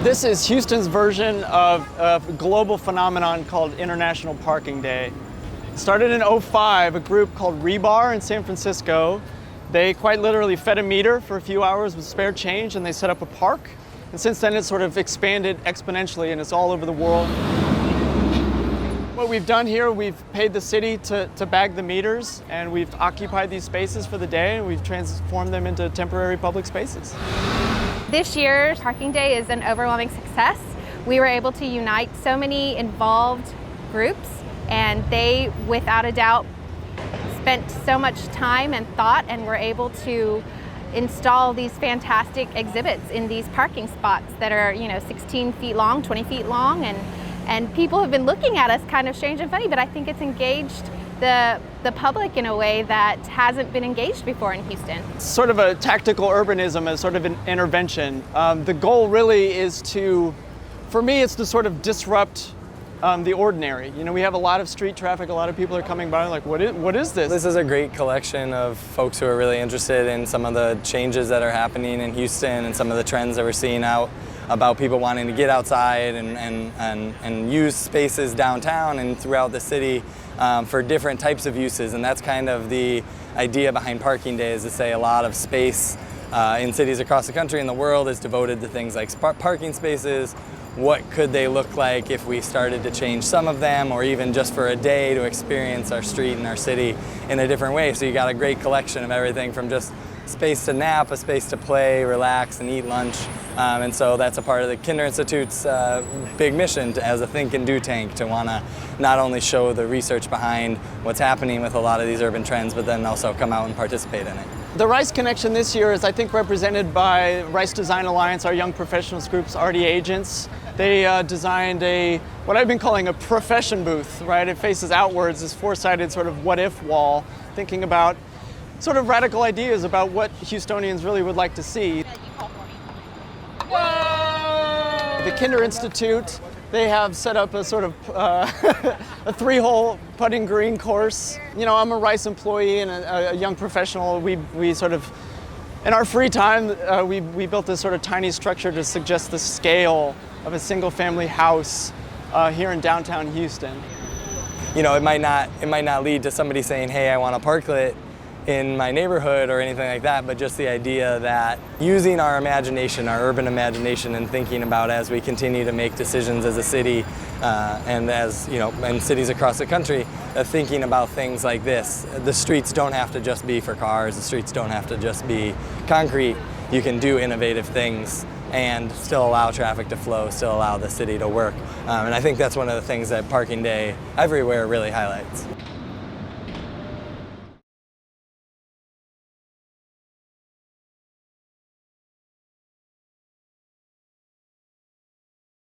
This is Houston's version of a global phenomenon called International Parking Day. It started in '05, a group called Rebar in San Francisco. They quite literally fed a meter for a few hours with spare change, and they set up a park. And since then, it's sort of expanded exponentially, and it's all over the world. What we've done here, we've paid the city to bag the meters, and we've occupied these spaces for the day, and we've transformed them into temporary public spaces. This year's Parking Day is an overwhelming success. We were able to unite so many involved groups, and they, without a doubt, spent so much time and thought and were able to install these fantastic exhibits in these parking spots that are, 16 feet long, 20 feet long, and people have been looking at us kind of strange and funny, but I think it's engaged the public in a way that hasn't been engaged before in Houston. It's sort of a tactical urbanism as sort of an intervention. The goal really is for me, it's to sort of disrupt the ordinary. We have a lot of street traffic, a lot of people are coming by like, what is this? This is a great collection of folks who are really interested in some of the changes that are happening in Houston and some of the trends that we're seeing out about people wanting to get outside and use spaces downtown and throughout the city for different types of uses. And that's kind of the idea behind Parking Day, is to say a lot of space in cities across the country and the world is devoted to things like parking spaces. What could they look like if we started to change some of them, or even just for a day to experience our street and our city in a different way? So you got a great collection of everything from just space to nap, a space to play, relax, and eat lunch. And so that's a part of the Kinder Institute's big mission as a think and do tank, to want to not only show the research behind what's happening with a lot of these urban trends, but then also come out and participate in it. The Rice Connection this year is, I think, represented by Rice Design Alliance, our young professionals group's RD agents. They designed what I've been calling a profession booth, right? It faces outwards, this four-sided sort of what-if wall, thinking about sort of radical ideas about what Houstonians really would like to see. The Kinder Institute, they have set up a sort of a three-hole putting green course. I'm a Rice employee and a young professional. We sort of, in our free time, we built this sort of tiny structure to suggest the scale of a single-family house here in downtown Houston. It might not lead to somebody saying, "Hey, I want a parklet in my neighborhood," or anything like that, but just the idea that using our imagination, our urban imagination, and thinking about, as we continue to make decisions as a city and as in cities across the country, thinking about things like this. The streets don't have to just be for cars, the streets don't have to just be concrete. You can do innovative things and still allow traffic to flow, still allow the city to work. And I think that's one of the things that Parking Day everywhere really highlights.